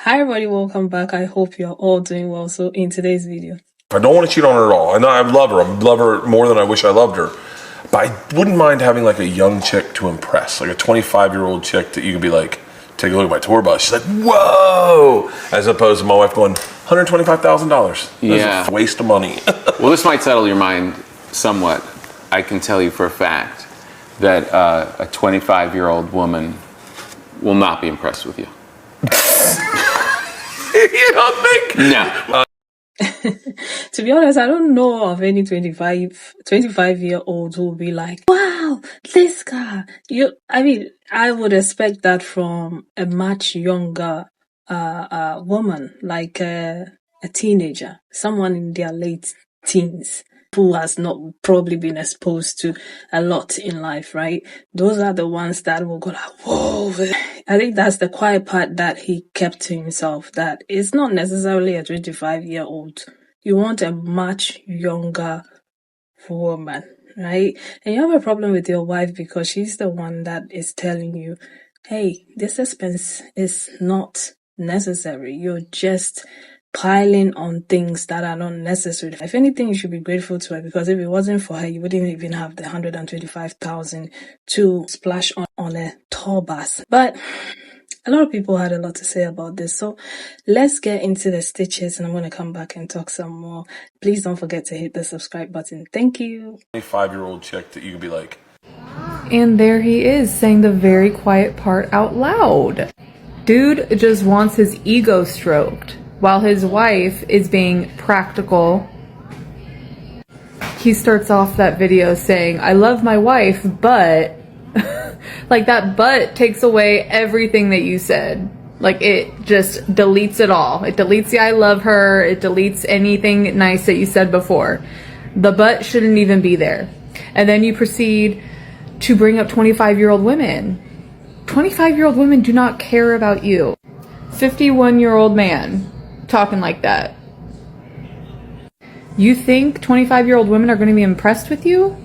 Hi everybody, welcome back. I hope you're all doing well. So in today's video, I don't want to cheat on her at all. I know I love her. I love her more than I wish I loved her. But I wouldn't mind having like a young chick to impress, like a 25-year-old chick that you can be like, take a look at my tour bus. She's like, whoa! As opposed to my wife going, $125,000. Yeah. That's a waste of money. Well, this might settle your mind somewhat. I can tell you for a fact that a 25-year-old woman will not be impressed with you. You don't think? No. to be honest, I don't know of any 25-year-olds who will be like, wow, this guy. I would expect that from a much younger woman, like a teenager, someone in their late teens, who has not probably been exposed to a lot in life, right? Those are the ones that will go like, whoa. I think that's the quiet part that he kept to himself, that it's not necessarily a 25-year-old. You want a much younger woman, right? And you have a problem with your wife because she's the one that is telling you, hey, this expense is not necessary. You're just piling on things that are not necessary. If anything, you should be grateful to her, because if it wasn't for her, you wouldn't even have the 125,000 to splash on a tour bus. But a lot of people had a lot to say about this, so let's get into the stitches, and I'm going to come back and talk some more. Please don't forget to hit the subscribe button. Thank you. 25-year-old chick that you can be like, and there he is, saying the very quiet part out loud. Dude just wants his ego stroked, while his wife is being practical. He starts off that video saying, I love my wife, but... like, that but takes away everything that you said. Like, it just deletes it all. It deletes the I love her. It deletes anything nice that you said before. The but shouldn't even be there. And then you proceed to bring up 25-year-old women. 25-year-old women do not care about you. 51-year-old man talking like that. You think 25-year-old women are going to be impressed with you?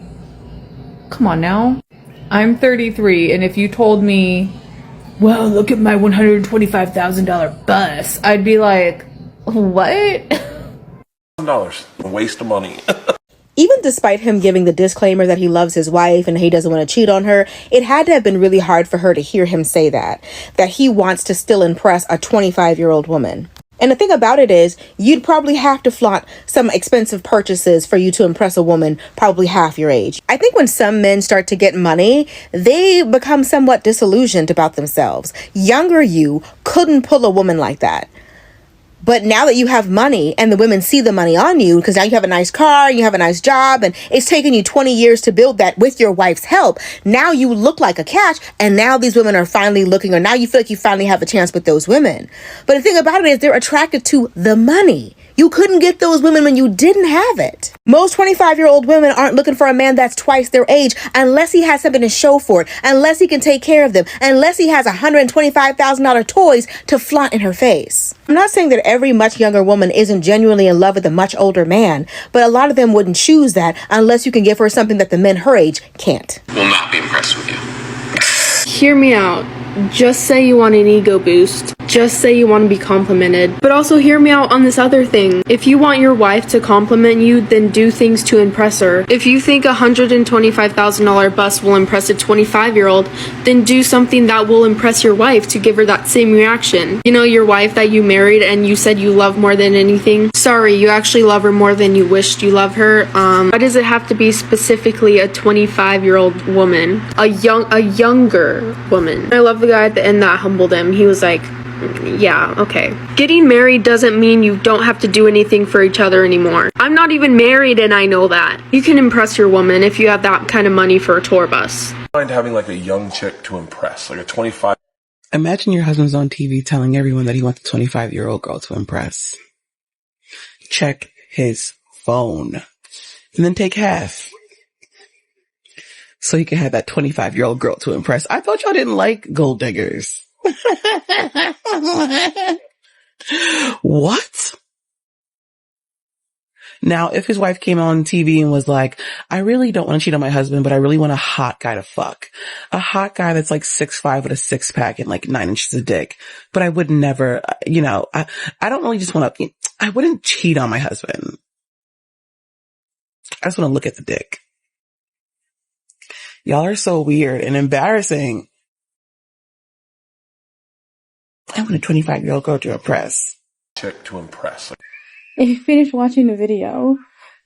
Come on now. I'm 33, and if you told me, well, look at my $125,000 bus, I'd be like, what? $1,000. A waste of money. Even despite him giving the disclaimer that he loves his wife and he doesn't want to cheat on her, it had to have been really hard for her to hear him say that he wants to still impress a 25-year-old woman. And the thing about it is, you'd probably have to flaunt some expensive purchases for you to impress a woman probably half your age. I think when some men start to get money, they become somewhat disillusioned about themselves. Younger you couldn't pull a woman like that. But now that you have money and the women see the money on you, because now you have a nice car, you have a nice job, and it's taken you 20 years to build that with your wife's help, now you look like a catch, and now these women are finally looking, or now you feel like you finally have a chance with those women. But the thing about it is, they're attracted to the money. You couldn't get those women when you didn't have it. Most 25-year-old women aren't looking for a man that's twice their age unless he has something to show for it, unless he can take care of them, unless he has $125,000 toys to flaunt in her face. I'm not saying that every much younger woman isn't genuinely in love with a much older man, but a lot of them wouldn't choose that unless you can give her something that the men her age can't. Will not be impressed with you. Hear me out. Just say you want an ego boost. Just say you want to be complimented. But also hear me out on this other thing. If you want your wife to compliment you, then do things to impress her. If you think a $125,000 bus will impress a 25-year-old, then do something that will impress your wife to give her that same reaction. You know, your wife that you married and you said you love more than anything? Sorry, you actually love her more than you wished you love her. Why does it have to be specifically a 25-year-old woman? A younger woman. I love the guy at the end that humbled him. He was like, yeah, okay. Getting married doesn't mean you don't have to do anything for each other anymore. I'm not even married and I know that. You can impress your woman if you have that kind of money for a tour bus. Mind having like a young chick to impress, like a 25. Imagine your husband's on TV telling everyone that he wants a 25-year-old girl to impress. Check his phone. And then take half. So he can have that 25-year-old girl to impress. I thought y'all didn't like gold diggers. What? Now, if his wife came on TV and was like, I really don't want to cheat on my husband, but I really want a hot guy to fuck. A hot guy that's like 6'5" with a six pack and like 9 inches of dick. But I would never, I don't really just want to, I wouldn't cheat on my husband. I just want to look at the dick. Y'all are so weird and embarrassing. I want a 25-year-old girl to impress. Chick to impress. If you finish watching the video,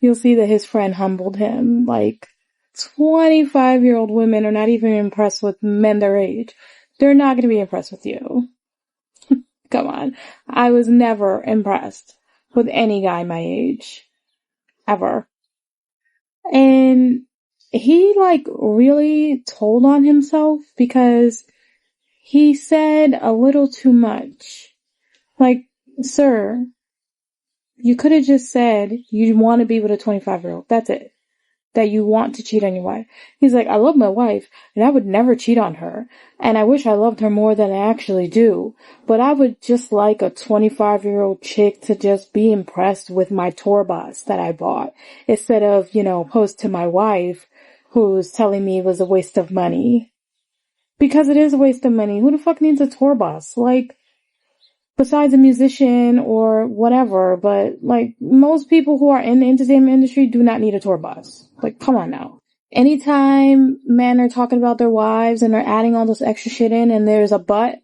you'll see that his friend humbled him. Like, 25-year-old women are not even impressed with men their age. They're not going to be impressed with you. Come on. I was never impressed with any guy my age. Ever. And he, really told on himself because he said a little too much. Like, sir, you could have just said you want to be with a 25-year-old. That's it. That you want to cheat on your wife. He's like, I love my wife, and I would never cheat on her. And I wish I loved her more than I actually do. But I would just like a 25-year-old chick to just be impressed with my tour bus that I bought. Instead of, post to my wife who's telling me it was a waste of money. Because it is a waste of money. Who the fuck needs a tour bus? Besides a musician or whatever, but most people who are in the entertainment industry do not need a tour bus. Come on now. Anytime men are talking about their wives and they're adding all this extra shit in and there's a but,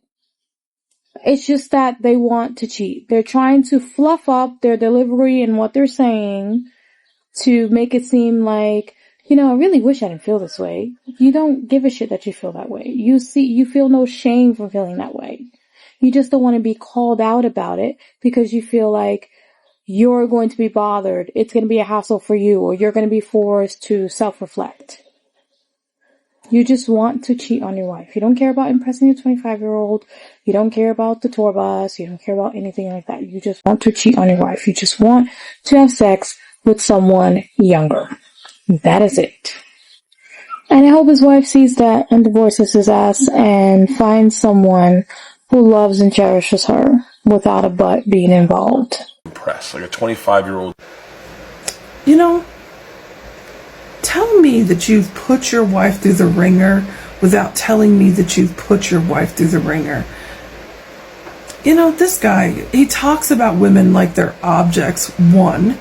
it's just that they want to cheat. They're trying to fluff up their delivery and what they're saying to make it seem like, I really wish I didn't feel this way. You don't give a shit that you feel that way. You feel no shame for feeling that way. You just don't want to be called out about it because you feel like you're going to be bothered. It's going to be a hassle for you, or you're going to be forced to self-reflect. You just want to cheat on your wife. You don't care about impressing a 25-year-old. You don't care about the tour bus. You don't care about anything like that. You just want to cheat on your wife. You just want to have sex with someone younger. That is it. And I hope his wife sees that and divorces his ass and finds someone who loves and cherishes her without a butt being involved. Impress. Like a 25-year-old. Tell me that you've put your wife through the ringer without telling me that you've put your wife through the ringer. This guy, he talks about women like they're objects, one.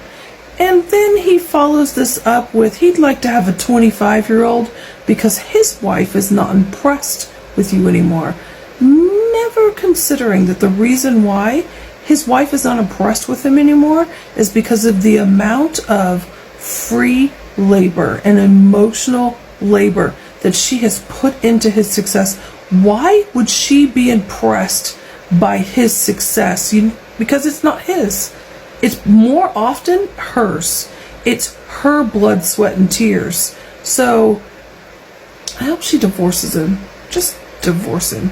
And then he follows this up with he'd like to have a 25-year-old because his wife is not impressed with you anymore. Never considering that the reason why his wife is not impressed with him anymore is because of the amount of free labor and emotional labor that she has put into his success. Why would she be impressed by his success? Because it's not his. It's more often hers. It's her blood, sweat, and tears. So I hope she divorces him. Just divorce him.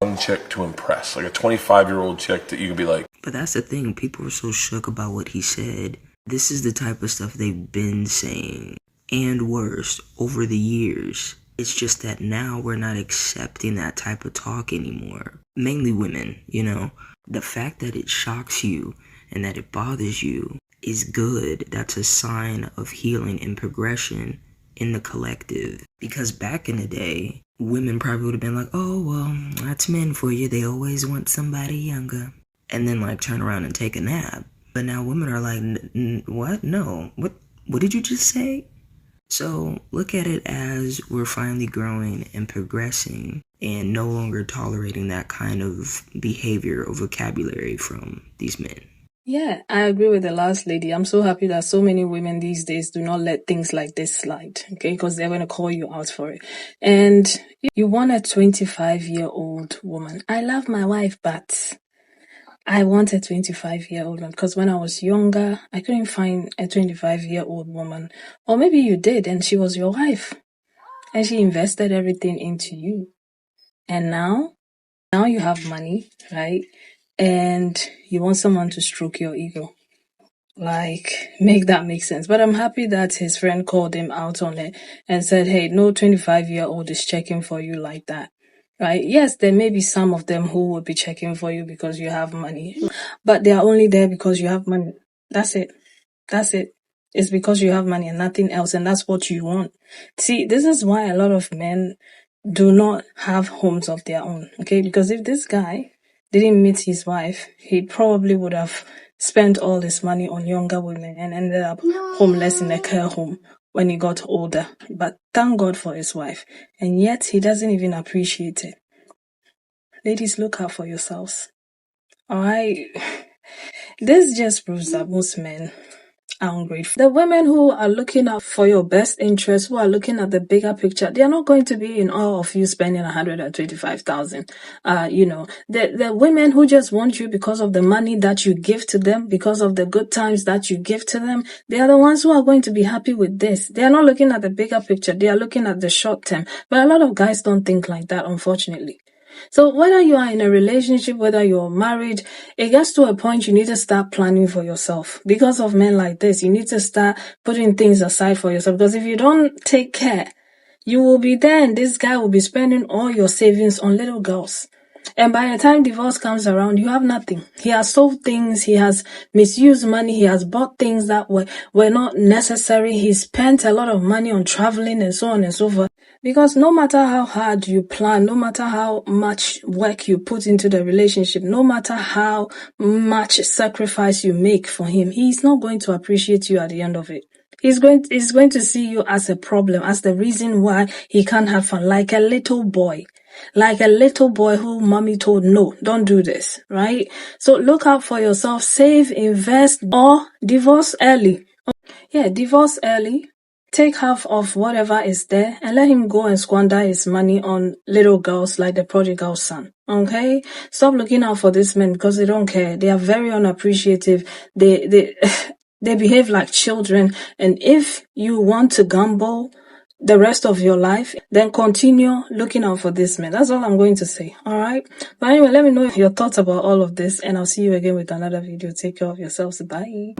Young chick to impress. Like a 25-year-old chick that you could be like. But that's the thing. People are so shook about what he said. This is the type of stuff they've been saying. And worse, over the years. It's just that now we're not accepting that type of talk anymore. Mainly women, The fact that it shocks you and that it bothers you is good. That's a sign of healing and progression in the collective. Because back in the day, women probably would have been like, oh, well, that's men for you. They always want somebody younger. And then turn around and take a nap. But now women are like, what? No. What did you just say? So look at it as we're finally growing and progressing and no longer tolerating that kind of behavior or vocabulary from these men. Yeah, I agree with the last lady. I'm so happy that so many women these days do not let things like this slide, okay? Because they're going to call you out for it. And you want a 25-year-old woman. I love my wife, but I want a 25-year-old one because when I was younger, I couldn't find a 25-year-old woman. Or maybe you did and she was your wife. And she invested everything into you. And now you have money, right? And you want someone to stroke your ego. Make that make sense. But I'm happy that his friend called him out on it and said, hey, no 25-year-old is checking for you like that. Right? Yes, there may be some of them who will be checking for you because you have money. But they are only there because you have money. That's it. That's it. It's because you have money and nothing else, and that's what you want. See, this is why a lot of men do not have homes of their own, okay? Because if this guy didn't meet his wife, he probably would have spent all his money on younger women and ended up homeless in a care home when he got older. But thank God for his wife. And yet he doesn't even appreciate it. Ladies, look out for yourselves. Alright? This just proves that most men are ungrateful. The women who are looking out for your best interest, who are looking at the bigger picture, they are not going to be in awe of you spending 125,000. The women who just want you because of the money that you give to them, because of the good times that you give to them, they are the ones who are going to be happy with this. They are not looking at the bigger picture. They are looking at the short term. But a lot of guys don't think like that, unfortunately. So whether you are in a relationship, whether you're married, it gets to a point you need to start planning for yourself. Because of men like this, you need to start putting things aside for yourself. Because if you don't take care, you will be there and this guy will be spending all your savings on little girls. And by the time divorce comes around, you have nothing. He has sold things, he has misused money, he has bought things that were not necessary. He spent a lot of money on traveling and so on and so forth. Because no matter how hard you plan, no matter how much work you put into the relationship, no matter how much sacrifice you make for him, he's not going to appreciate you at the end of it. He's going to see you as a problem, as the reason why he can't have fun, like a little boy. Like a little boy who mommy told, no, don't do this, right? So look out for yourself, save, invest, or divorce early. Yeah, divorce early. Take half of whatever is there and let him go and squander his money on little girls like the prodigal son. Okay? Stop looking out for these men because they don't care. They are very unappreciative. They behave like children. And if you want to gamble the rest of your life, then continue looking out for this man. That's all I'm going to say. Alright? But anyway, let me know your thoughts about all of this and I'll see you again with another video. Take care of yourselves. Bye.